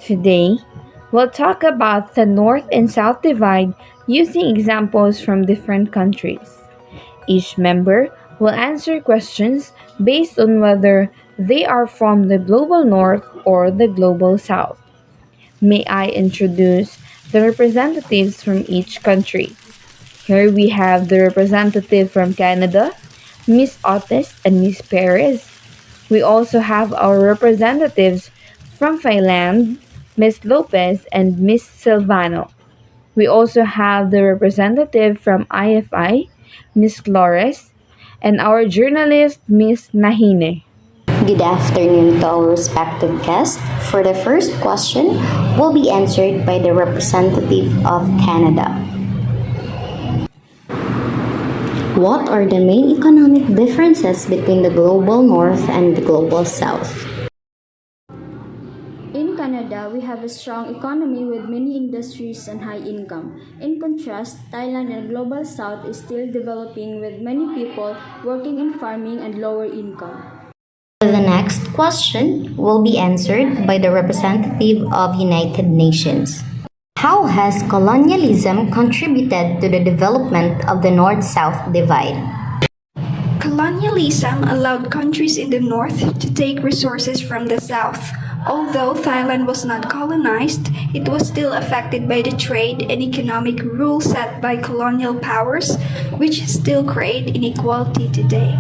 Today, we'll talk about the North and South divide using examples from different countries. Each member will answer questions based on whether they are from the global North or the global South. May I introduce the representatives from each country? Here we have the representative from Canada, Miss Otis and Miss Perez. We also have our representatives from Thailand, Miss Lopez and Miss Silvano. We also have the representative from IFI, Miss Flores, and our journalist, Miss Nahine. Good afternoon to our respective guests. For the first question, will be answered by the representative of Canada. What are the main economic differences between the global north and the global south? In Canada, we have a strong economy with many industries and high income. In contrast, Thailand and Global South is still developing with many people working in farming and lower income. The next question will be answered by the representative of United Nations. How has colonialism contributed to the development of the North-South divide? Colonialism allowed countries in the north to take resources from the south. Although Thailand was not colonized, it was still affected by the trade and economic rules set by colonial powers, which still create inequality today.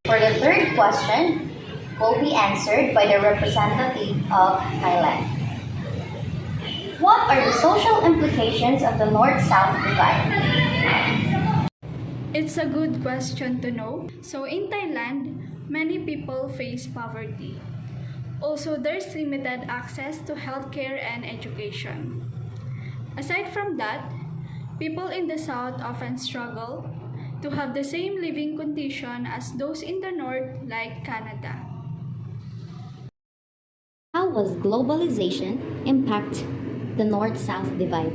For the third question, will be answered by the representative of Thailand. What are the social implications of the North-South divide? It's a good question to know. So in Thailand, many people face poverty. Also, there's limited access to healthcare and education. Aside from that, people in the south often struggle to have the same living condition as those in the north, like Canada. How was globalization impact the North-South divide?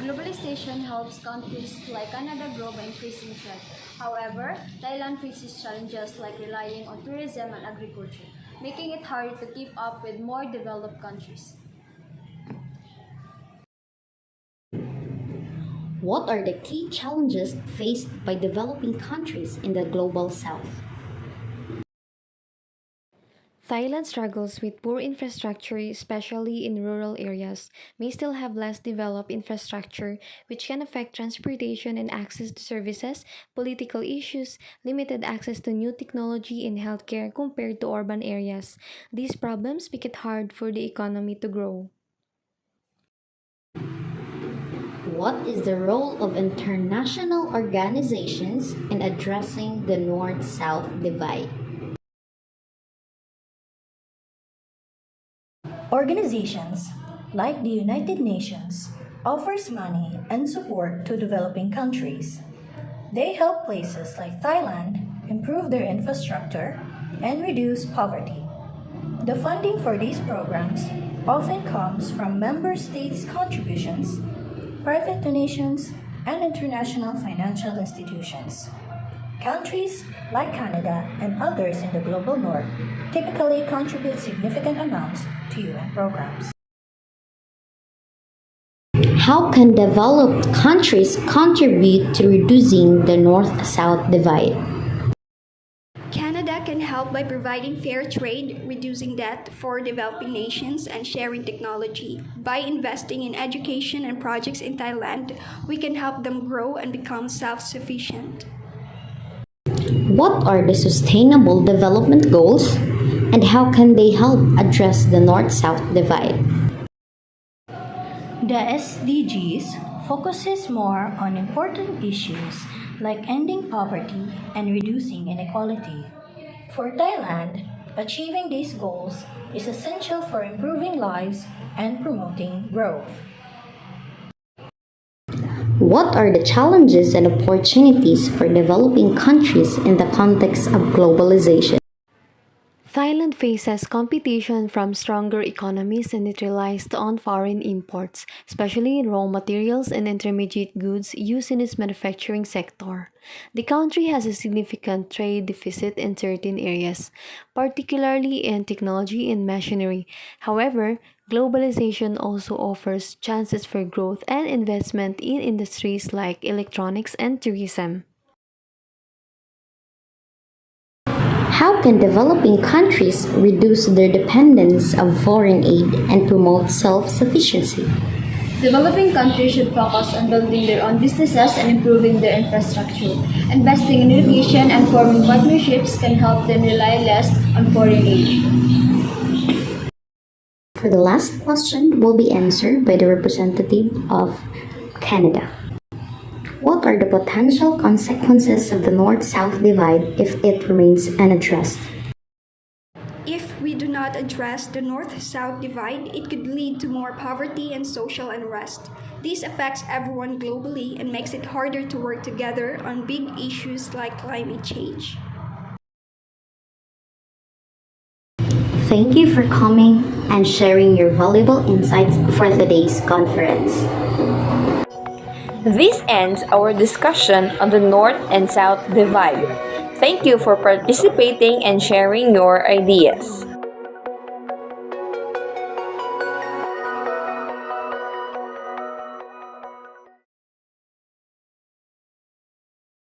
Globalization helps countries like Canada grow by increasing trade. However, Thailand faces challenges like relying on tourism and agriculture, making it hard to keep up with more developed countries. What are the key challenges faced by developing countries in the global south? Thailand struggles with poor infrastructure, especially in rural areas, may still have less developed infrastructure, which can affect transportation and access to services, political issues, limited access to new technology and healthcare compared to urban areas. These problems make it hard for the economy to grow. What is the role of international organizations in addressing the North-South divide? Organizations like the United Nations offers money and support to developing countries. They help places like Thailand improve their infrastructure and reduce poverty. The funding for these programs often comes from member states' contributions, private donations, and international financial institutions. Countries like Canada and others in the global north typically contribute significant amounts to UN programs. How can developed countries contribute to reducing the North-South divide? Canada can help by providing fair trade, reducing debt for developing nations, and sharing technology. By investing in education and projects in Thailand, we can help them grow and become self-sufficient. What are the sustainable development goals and how can they help address the North-South divide? The SDGs focuses more on important issues like ending poverty and reducing inequality. For Thailand, achieving these goals is essential for improving lives and promoting growth. What are the challenges and opportunities for developing countries in the context of globalization? Thailand faces competition from stronger economies and it relies on foreign imports, especially in raw materials and intermediate goods used in its manufacturing sector. The country has a significant trade deficit in certain areas, particularly in technology and machinery. However, globalization also offers chances for growth and investment in industries like electronics and tourism. How can developing countries reduce their dependence of foreign aid and promote self-sufficiency? Developing countries should focus on building their own businesses and improving their infrastructure. Investing in education and forming partnerships can help them rely less on foreign aid. For the last question will be answered by the representative of Canada. What are the potential consequences of the North-South divide if it remains unaddressed? If we do not address the North-South divide, it could lead to more poverty and social unrest. This affects everyone globally and makes it harder to work together on big issues like climate change. Thank you for coming and sharing your valuable insights for today's conference. This ends our discussion on the North and South divide. Thank you for participating and sharing your ideas.